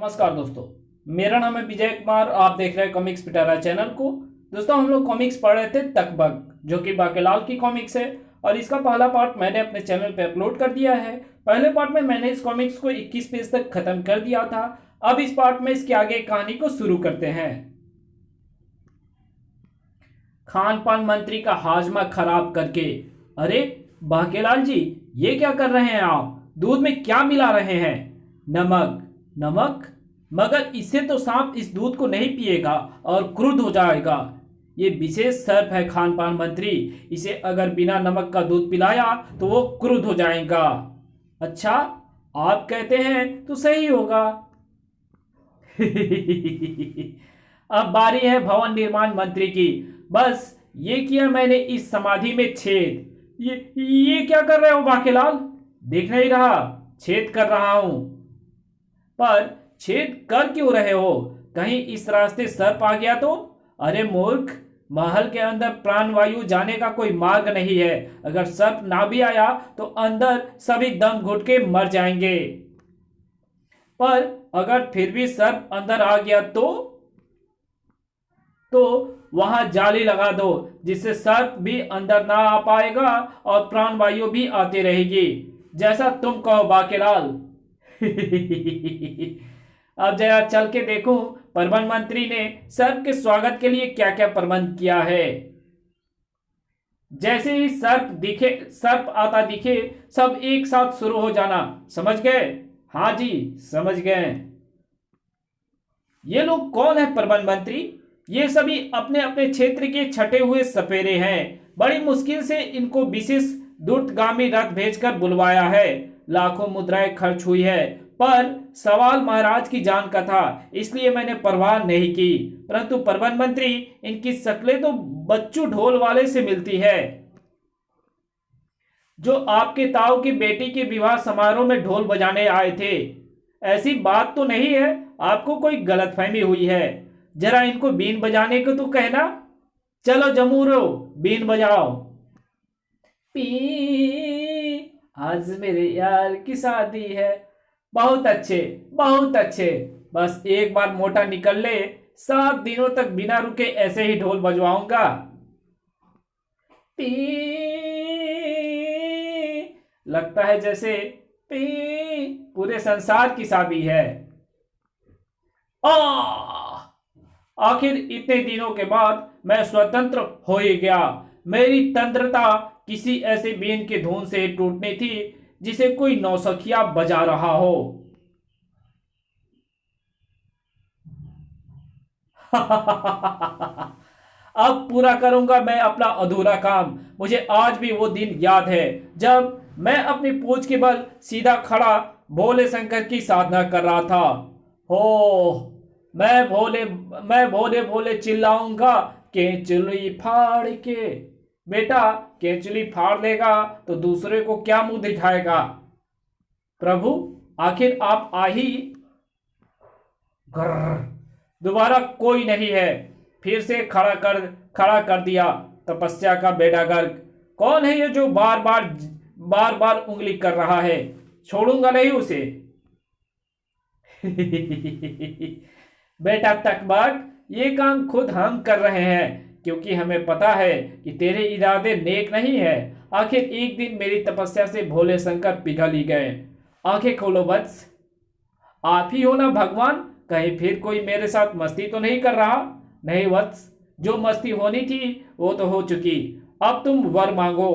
नमस्कार दोस्तों। मेरा नाम है विजय कुमार। आप देख रहे हैं कॉमिक्स पिटारा चैनल को। दोस्तों, हम लोग कॉमिक्स पढ़ रहे थे तकबक, जो कि बाकेलाल की कॉमिक्स है और इसका पहला पार्ट मैंने अपने चैनल पे अपलोड कर दिया है। पहले पार्ट में मैंने इस कॉमिक्स को 21 पेज तक खत्म कर दिया था। अब इस पार्ट में इसके आगे कहानी को शुरू करते हैं। खान पान मंत्री का हाजमा खराब करके। अरे बाकेलाल जी, ये क्या कर रहे हैं आप? दूध में क्या मिला रहे हैं? नमक। नमक? मगर इससे तो सांप इस दूध को नहीं पिएगा और क्रुद्ध हो जाएगा। ये विशेष सर्प है खान पान मंत्री, इसे अगर बिना नमक का दूध पिलाया तो वो क्रुद्ध हो जाएगा। अच्छा, आप कहते हैं तो सही होगा। अब बारी है भवन निर्माण मंत्री की। बस ये किया मैंने इस समाधि में छेद। ये क्या कर रहे हो बाकेलाल? देख नहीं रहा? छेद कर रहा हूं। पर छेद कर क्यों रहे हो? कहीं इस रास्ते सर्प आ गया तो? अरे मूर्ख, महल के अंदर प्राणवायु जाने का कोई मार्ग नहीं है। अगर सर्प ना भी आया तो अंदर सभी दम घुट के मर जाएंगे। पर अगर फिर भी सर्प अंदर आ गया तो वहां जाली लगा दो, जिससे सर्प भी अंदर ना आ पाएगा और प्राणवायु भी आती रहेगी। जैसा तुम कहो बाकेलाल। अब जरा चल के देखूं प्रबंध मंत्री ने सर्प के स्वागत के लिए क्या क्या प्रबंध किया है। जैसे ही सर्प आता दिखे, सब एक साथ शुरू हो जाना। समझ गए? हाँ जी, समझ गए। ये लोग कौन है प्रबंध मंत्री? ये सभी अपने अपने क्षेत्र के छटे हुए सपेरे हैं। बड़ी मुश्किल से इनको विशेष दूतगामी रथ भेजकर बुलवाया है। लाखों मुद्राएं खर्च हुई है, पर सवाल महाराज की जान का था, इसलिए मैंने परवाह नहीं की। परंतु प्रबंध मंत्री, इनकी शक्लें तो बच्चू ढोल वाले से मिलती है, जो आपके ताऊ की बेटी के विवाह समारोह में ढोल बजाने आए थे। ऐसी बात तो नहीं है? आपको कोई गलतफहमी हुई है। जरा इनको बीन बजाने को तो कहना। चलो जमूरो, बीन बजाओ। पी, आज मेरे यार की शादी है। बहुत अच्छे, बहुत अच्छे। बस एक बार मोटा निकल ले, 7 दिनों तक बिना रुके ऐसे ही ढोल बजवाऊंगा। पी, लगता है जैसे पी पूरे संसार की शादी है। आखिर इतने दिनों के बाद मैं स्वतंत्र हो ही गया। मेरी तंत्रता किसी ऐसे बीन के धुन से टूटनी थी जिसे कोई नौसखिया बजा रहा हो। अब पूरा करूंगा मैं अपना अधूरा काम। मुझे आज भी वो दिन याद है जब मैं अपनी पूंछ के बल सीधा खड़ा भोले शंकर की साधना कर रहा था। हो, मैं भोले भोले चिल्लाऊंगा, केंचुली फाड़ के। बेटा, केंचुली फाड़ लेगा तो दूसरे को क्या मुंह दिखाएगा? प्रभु, आखिर आप आ ही। दोबारा कोई नहीं है। फिर से खड़ा कर दिया तपस्या का बेड़ा गर्क। कौन है ये जो बार बार उंगली कर रहा है? छोड़ूंगा नहीं उसे। बेटा तकबक, ये काम खुद हम कर रहे हैं, क्योंकि हमें पता है कि तेरे इरादे नेक नहीं है। आखिर एक दिन मेरी तपस्या से भोले शंकर पिघल ही गए। आंखें खोलो वत्स। आप ही हो ना भगवान? कहीं फिर कोई मेरे साथ मस्ती तो नहीं कर रहा? नहीं वत्स, जो मस्ती होनी थी वो तो हो चुकी। अब तुम वर मांगो।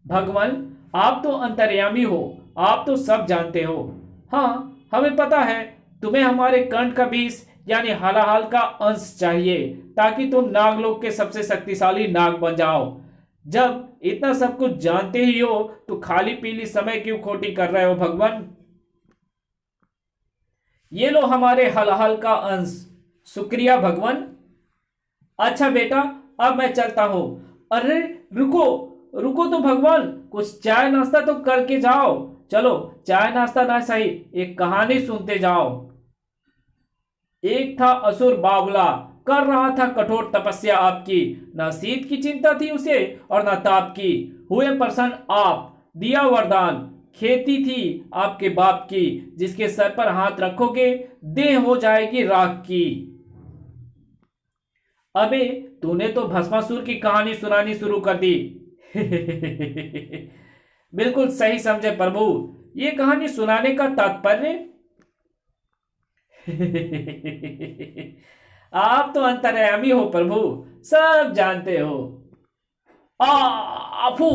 भगवान, आप तो अंतर्यामी हो, आप तो सब जानते हो। हाँ, हमें पता है। तुम्हें हमारे कंठ का बीज यानी हालाहाल का अंश चाहिए, ताकि तुम नागलोक के सबसे शक्तिशाली नाग बन जाओ। जब इतना सब कुछ जानते ही हो तो खाली पीली समय क्यों खोटी कर रहे हो भगवान? ये लो हमारे हालाहाल का अंश। शुक्रिया भगवान। अच्छा बेटा, अब मैं चलता हूं। अरे रुको, रुको तो भगवान, कुछ चाय नाश्ता तो करके जाओ। चलो, चाय नाश्ता ना सही, एक कहानी सुनते जाओ। एक था असुर बावला, कर रहा था कठोर तपस्या आपकी। न शीत की चिंता थी उसे और न ताप की। हुए प्रसन्न आप, दिया वरदान। खेती थी आपके बाप की, जिसके सर पर हाथ रखोगे देह हो जाएगी राख की। अबे तूने तो भस्मासुर की कहानी सुनानी शुरू कर दी। बिल्कुल सही समझे प्रभु, ये कहानी सुनाने का तात्पर्य। आप तो अंतर्यामी हो प्रभु, सब जानते हो। आफू,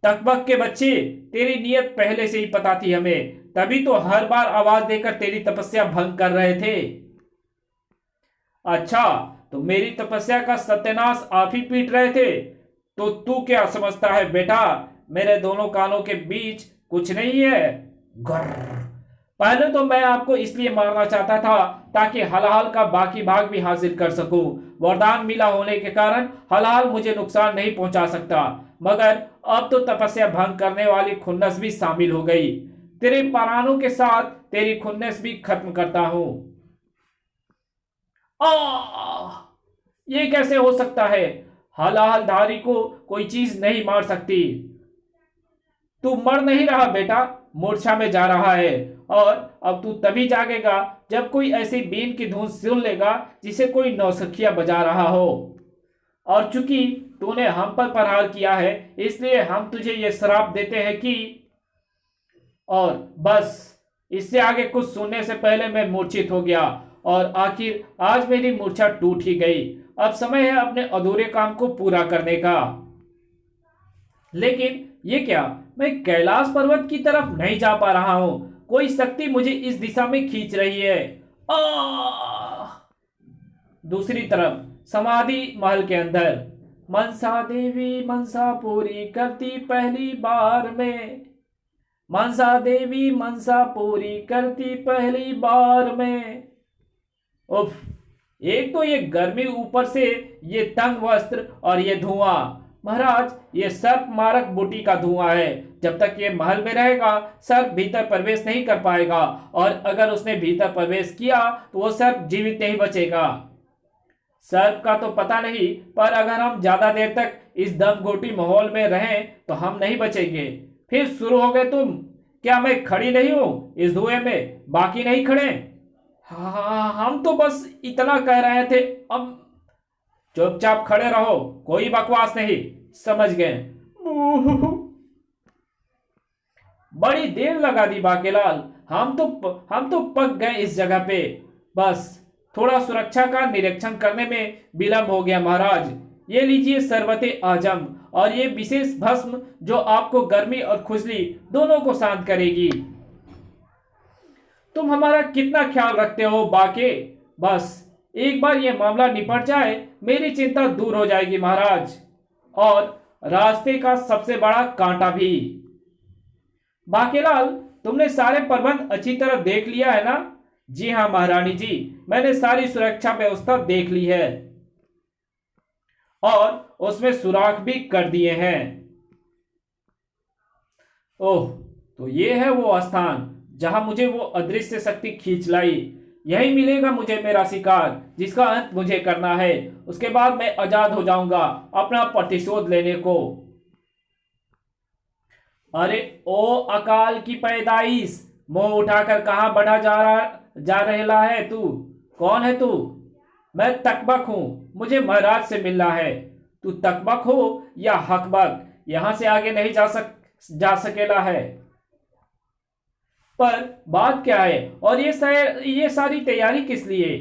तकबक के बच्चे, तेरी नियत पहले से ही पता थी हमें, तभी तो हर बार आवाज देकर तेरी तपस्या भंग कर रहे थे। अच्छा, तो मेरी तपस्या का सत्यानाश आप ही पीट रहे थे? तो तू क्या समझता है बेटा, मेरे दोनों कानों के बीच कुछ नहीं है? गर्र। पहले तो मैं आपको इसलिए मारना चाहता था ताकि हलाल का बाकी भाग भी हासिल कर सकूं। वरदान मिला होने के कारण हलाल मुझे नुकसान नहीं पहुंचा सकता, मगर अब तो तपस्या भंग करने वाली खुन्नस भी शामिल हो गई। तेरे प्राणों के साथ तेरी खुन्नस भी खत्म करता हूं। ये कैसे हो सकता है? हलालधारी को कोई चीज नहीं मार सकती। तू मर नहीं रहा बेटा, मूर्छा में जा रहा है, और अब तू तभी जागेगा जब कोई ऐसी बीन की धुन सुन लेगा जिसे कोई नौसिखिया बजा रहा हो। और चूंकि तूने हम पर प्रहार किया है, इसलिए हम तुझे यह श्राप देते हैं कि, और बस इससे आगे कुछ सुनने से पहले मैं मूर्छित हो गया, और आखिर आज मेरी मूर्छा टूट ही गई। अब समय है अपने अधूरे काम को पूरा करने का। लेकिन ये क्या, मैं कैलाश पर्वत की तरफ नहीं जा पा रहा हूं, कोई शक्ति मुझे इस दिशा में खींच रही है। दूसरी तरफ समाधि महल के अंदर, मनसा देवी मनसा पूरी करती पहली बार में, मनसा देवी मनसा पूरी करती पहली बार में। उफ, एक तो ये गर्मी, ऊपर से ये तंग वस्त्र और ये धुआं। महाराज, ये सर्प मारक बूटी का धुआं है। जब तक ये महल में रहेगा सर्प भीतर प्रवेश नहीं कर पाएगा, और अगर उसने भीतर प्रवेश किया तो वो सर्प जीवित नहीं बचेगा। सर्प का तो पता नहीं, पर अगर हम ज्यादा देर तक इस दमघोटी माहौल में रहें तो हम नहीं बचेंगे। फिर शुरू हो गए तुम। क्या मैं खड़ी नहीं हूं इस धुएं में? बाकी नहीं खड़े? हाँ, हम तो बस इतना कह रहे थे। अब चुपचाप खड़े रहो, कोई बकवास नहीं, समझ गए? बड़ी देर लगा दी बाकेलाल, हम तो पक गए इस जगह पे। बस थोड़ा सुरक्षा का निरीक्षण करने में विलंब हो गया महाराज। ये लीजिए शरबते आजम, और ये विशेष भस्म जो आपको गर्मी और खुजली दोनों को शांत करेगी। तुम हमारा कितना ख्याल रखते हो बाके। बस एक बार ये मामला निपट जाए, मेरी चिंता दूर हो जाएगी महाराज, और रास्ते का सबसे बड़ा कांटा भी। बाकेलाल, तुमने सारे प्रबंध अच्छी तरह देख लिया है ना? जी हाँ महारानी जी, मैंने सारी सुरक्षा व्यवस्था देख ली है, और उसमें सुराख भी कर दिए हैं। ओह, तो ये है वो स्थान जहां मुझे वो अदृश्य शक्ति खींच लाई। यही मिलेगा मुझे मेरा शिकार, जिसका अंत मुझे करना है। उसके बाद मैं आजाद हो जाऊंगा अपना प्रतिशोध लेने को। अरे ओ अकाल की पैदाइश, मुंह उठाकर कहां बढ़ा जा रहेला है तू? कौन है तू? मैं तकबक हूं, मुझे महाराज से मिलना है। तू तकबक हो या हकबक, यहां से आगे नहीं जा सकेला है। पर बात क्या है, और ये सारी तैयारी किस लिए?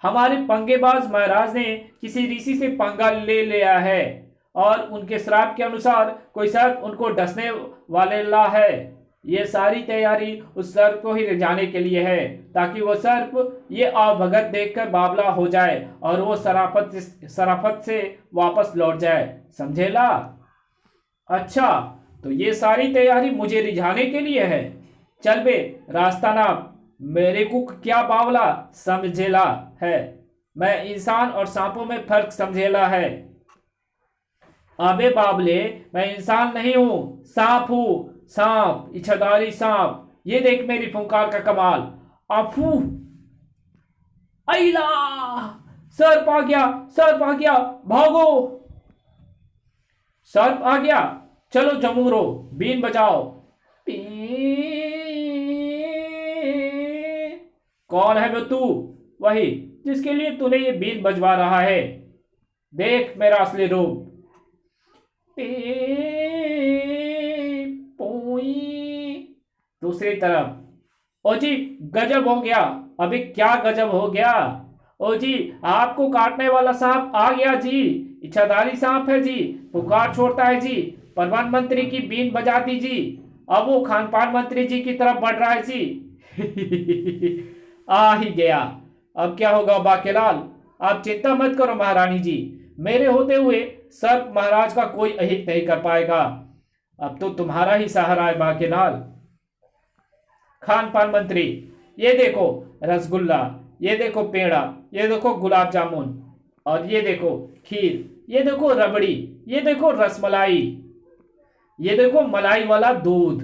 हमारे पंगेबाज महाराज ने किसी ऋषि से पंगा ले लिया है, और उनके श्राप के अनुसार कोई सर्प उनको डसने वाले ला है। ये सारी तैयारी उस सर्प को ही रिझाने के लिए है, ताकि वो सर्प ये आवभगत देखकर बावला हो जाए और वो शराफत से वापस लौट जाए। समझेला? अच्छा, तो ये सारी तैयारी मुझे रिझाने के लिए है। चल बे, रास्ता नाप। मेरे को क्या बावला समझेला है? मैं इंसान और सांपों में फर्क समझेला है। अबे बाबले, मैं इंसान नहीं हूं, सांप हूं, सांप, इच्छाधारी सांप। ये देख मेरी फुंकार का कमाल। अफू, अइला, सर्प आ गया, सर्प आ गया, भागो। सर्प आ गया, चलो जमूरो, बीन बजाओ। पी कौन है वो तू? वही जिसके लिए तूने ये बीन बजवा रहा है। देख मेरा असली रूप। पे पोई। दूसरी तरफ। ओ जी गजब हो गया। अभी क्या गजब हो गया? ओ जी आपको काटने वाला सांप आ गया जी। इच्छाधारी सांप है जी। पुकार छोड़ता है जी। प्रधानमंत्री की बीन बजा दी जी। अब वो खान पान मंत्री जी की तरफ बढ़ रहा है जी। आ ही गया। अब क्या होगा बाकेलाल? आप चिंता मत करो महारानी जी। मेरे होते हुए सर्प महाराज का कोई अहित नहीं कर पाएगा। अब तो तुम्हारा ही सहारा है बाकेलाल। खान पान मंत्री, ये देखो रसगुल्ला, ये देखो पेड़ा, ये देखो गुलाब जामुन, और ये देखो खीर, ये देखो रबड़ी, ये देखो रसमलाई, ये देखो मलाई वाला दूध।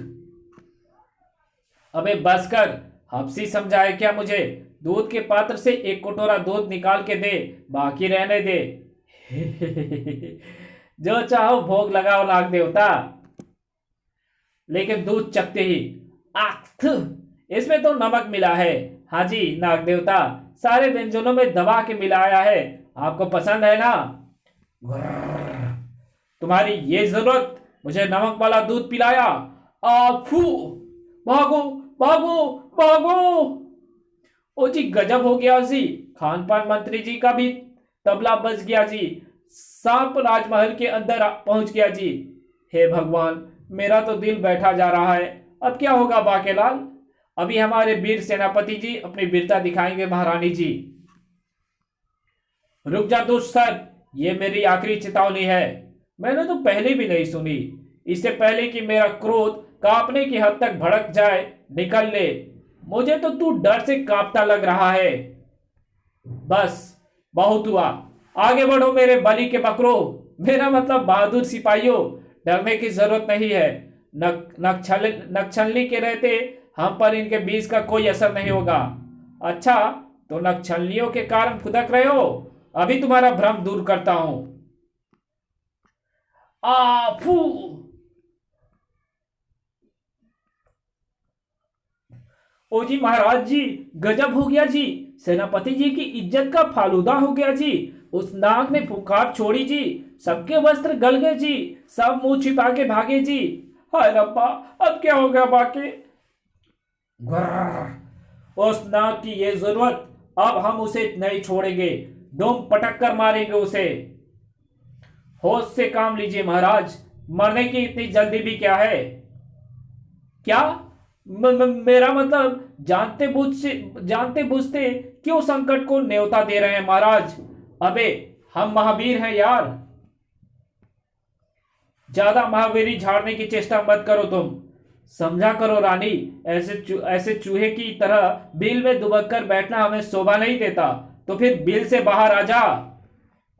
अबे बस कर। हफ्सी समझाए क्या मुझे? दूध के पात्र से एक कटोरा दूध निकाल के दे, बाकी रहने दे। जो चाहो भोग लगाओ नाग देवता। लेकिन दूध चखते ही आख, इसमें तो नमक मिला है। हाँ जी नाग देवता, सारे व्यंजनों में दबा के मिलाया है। आपको पसंद है ना? तुम्हारी ये जरूरत, मुझे नमक वाला दूध पिलाया। आफू, भागो भागो भागो। ओ जी गजब हो गया जी। खान पान मंत्री जी का भी तबला बज गया जी। सांप राजमहल के अंदर पहुंच गया जी। हे भगवान, मेरा तो दिल बैठा जा रहा है। अब क्या होगा बाकेलाल? अभी हमारे वीर सेनापति जी अपनी वीरता दिखाएंगे महारानी जी। रुक जा दुष्ट सर, ये मेरी आखिरी चेतावनी है। मैंने तो पहले भी नहीं सुनी। इससे पहले कि मेरा क्रोध कांपने की हद तक भड़क जाए, निकल ले। मुझे तो तू डर से कांपता लग रहा है। बस बहुत हुआ, आगे बढ़ो मेरे बलि के बकरो। मेरा मतलब बहादुर सिपाहियों, डरने की जरूरत नहीं है। नक्सली के रहते हम पर इनके बीच का कोई असर नहीं होगा। अच्छा, तो नक्सलियों के कारण फुदक रहे हो? अभी तुम्हारा भ्रम दूर करता हूं। आफू। ओ जी महाराज जी, गजब हो गया जी। सेनापति जी की इज्जत का फालूदा हो गया जी। उस नाग ने फुकार छोड़ी जी। सबके वस्त्र गल गए जी। सब मुंह छिपा के भागे जी। हाय रब्बा, अब क्या हो गया बाकी? उस नाग की ये जरूरत, अब हम उसे नहीं छोड़ेंगे। दुम पटक कर मारेंगे उसे। होश से काम लीजिए महाराज, मरने की इतनी जल्दी भी क्या है? क्या? मेरा मतलब जानते बूझते क्यों संकट को न्योता दे रहे हैं महाराज? अबे हम महावीर हैं यार। ज्यादा महावीरी झाड़ने की चेष्टा मत करो तुम। समझा करो रानी, ऐसे चूहे की तरह बिल में दुबक कर बैठना हमें शोभा नहीं देता। तो फिर बिल से बाहर आ जा,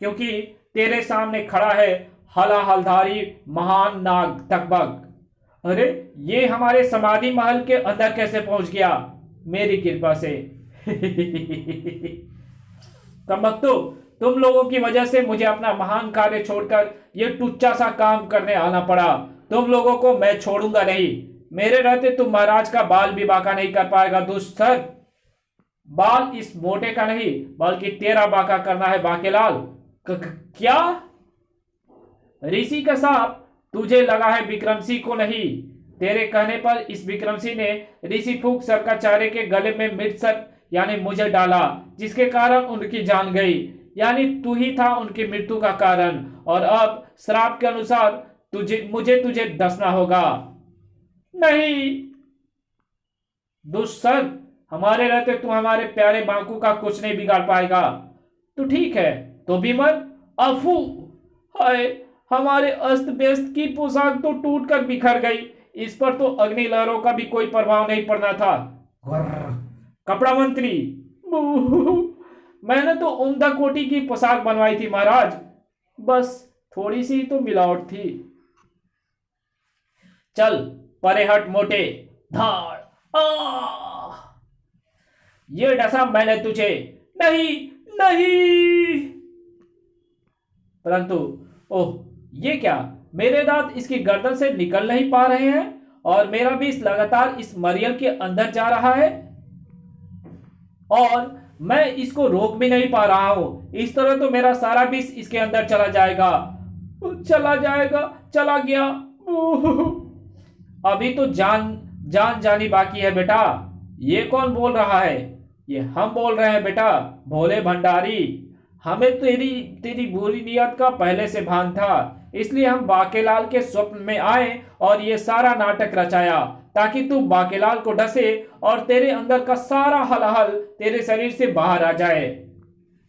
क्योंकि तेरे सामने खड़ा है हलाहलधारी महान नाग तकबक। अरे ये हमारे समाधि महल के अंदर कैसे पहुंच गया? मेरी कृपा से। कमबख्तो, तुम लोगों की वजह से मुझे अपना महान कार्य छोड़कर ये टुच्चा सा काम करने आना पड़ा। तुम लोगों को मैं छोड़ूंगा नहीं। मेरे रहते तुम महाराज का बाल भी बांका नहीं कर पाएगा दुष्ट सर। बाल इस मोटे का नहीं, बल्कि तेरा बांका करना है बाकेलाल। क्या? ऋषि का सांप तुझे लगा है, विक्रम सिंह को नहीं। तेरे कहने पर इस विक्रम सिंह ने ऋषि फूक सरकाचार्य के गले में मृत यानी मुझे डाला, जिसके कारण उनकी जान गई। यानी तू ही था उनकी मृत्यु का कारण, और अब श्राप के अनुसार मुझे तुझे डसना होगा। नहीं दुष्सर, हमारे रहते तू हमारे प्यारे बांकू का कुछ नहीं बिगाड़ पाएगा। तो ठीक है, तो भी मर। अफू, हाय, हमारे अस्त व्यस्त की पोशाक तो टूटकर बिखर गई। इस पर तो अग्नि लहरों का भी कोई प्रभाव नहीं पड़ना था। कपड़ा मंत्री, मैंने तो उम्दा कोटि की पोशाक बनवाई थी महाराज, बस थोड़ी सी तो मिलावट थी। चल परे हट मोटे। धाड़। ये डसा मैंने तुझे। नहीं नहीं। परंतु ओह, ये क्या? मेरे दांत इसकी गर्दन से निकल नहीं पा रहे हैं, और मेरा भी लगातार इस मरियल के अंदर जा रहा है। और मैं इसको रोक भी नहीं पा रहा हूं। इस तरह तो मेरा सारा विष इसके अंदर चला जाएगा। चला जाएगा, चला गया। अभी तो जान जान जानी बाकी है बेटा। ये कौन बोल रहा है? ये हम बोल रहे हैं बेटा, भोले भंडारी। हमें तेरी तेरी बुरी नीयत का पहले से भान था, इसलिए हम बाकेलाल के स्वप्न में आए और ये सारा नाटक रचाया ताकि तू बाकेलाल को डसे और तेरे अंदर का सारा हलाहल तेरे शरीर से बाहर आ जाए।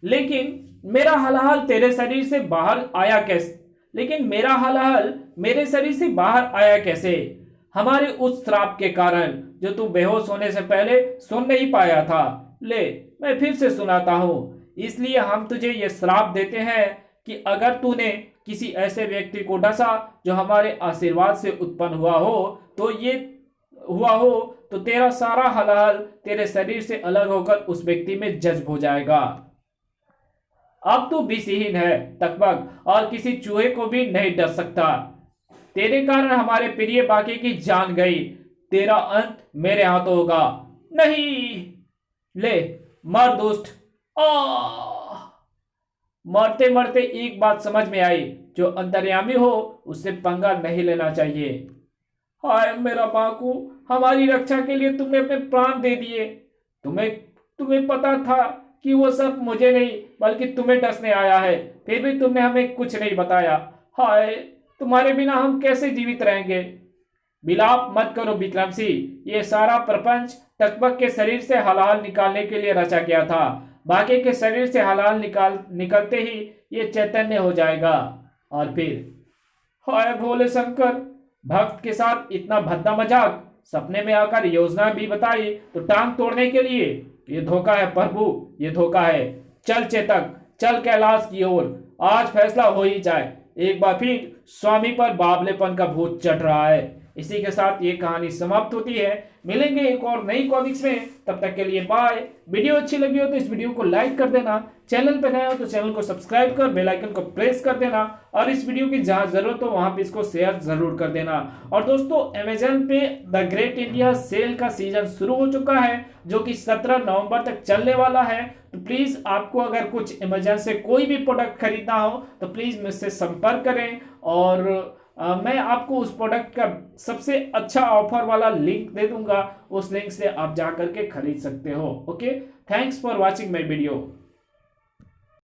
लेकिन मेरा हलाहल तेरे शरीर से बाहर आया कैसे? लेकिन मेरा हलाहल मेरे शरीर से बाहर आया कैसे? हमारे उस श्राप के कारण जो तू बेहोश होने से पहले सुन नहीं पाया था। ले, मैं फिर से सुनाता हूं। इसलिए हम तुझे ये श्राप देते हैं कि अगर तूने किसी ऐसे व्यक्ति को डसा जो हमारे आशीर्वाद से उत्पन्न हुआ हो तो तेरा सारा हलाहल तेरे शरीर से अलग होकर उस व्यक्ति में जज्ब हो जाएगा। अब तू विषहीन है तकबक, और किसी चूहे को भी नहीं डर सकता। तेरे कारण हमारे प्रिय बाकी की जान गई। तेरा अंत मेरे हाथों होगा। नहीं, ले मर दुष्ट। मरते मरते एक बात समझ में आई, जो अंतर्यामी हो उससे पंगा नहीं लेना चाहिए। हाय मेरा बाकू, हमारी रक्षा के लिए तुमने अपने प्राण दे दिए। तुम्हें तुम्हें पता था कि वो सब मुझे नहीं बल्कि तुम्हें डसने आया है, फिर भी तुमने हमें कुछ नहीं बताया। हाय, तुम्हारे बिना हम कैसे जीवित रहेंगे? विलाप मत करो विक्रम सिंह, ये सारा प्रपंच तकबक के शरीर से हलाहल निकालने के लिए रचा गया था। बाकी के शरीर से हलाहल निकलते ही ये चैतन्य हो जाएगा। और फिर हाय भोले शंकर, भक्त के साथ इतना भद्दा मजाक, सपने में आकर योजना भी बताई तो टांग तोड़ने के लिए। ये धोखा है प्रभु, ये धोखा है। चल चेतक, चल कैलाश की ओर, आज फैसला हो ही जाए। एक बार फिर स्वामी पर बावलेपन का भूत चढ़ रहा है। इसी के साथ ये कहानी समाप्त होती है। मिलेंगे एक और नई कॉमिक्स में, तब तक के लिए बाय। वीडियो अच्छी लगी हो तो इस वीडियो को लाइक कर देना, चैनल पर नए हो तो चैनल को सब्सक्राइब कर बेल आइकन को प्रेस कर देना, और इस वीडियो की जहां जरूरत हो वहां पे इसको शेयर जरूर कर देना। और दोस्तों, अमेजन पे द ग्रेट इंडिया सेल का सीजन शुरू हो चुका है, जो कि 17 नवंबर तक चलने वाला है। तो प्लीज आपको अगर कुछ अमेजन से कोई भी प्रोडक्ट खरीदना हो तो प्लीज मुझसे संपर्क करें, और मैं आपको उस प्रोडक्ट का सबसे अच्छा ऑफर वाला लिंक दे दूंगा। उस लिंक से आप जा करके खरीद सकते हो। Okay, thanks for watching my video.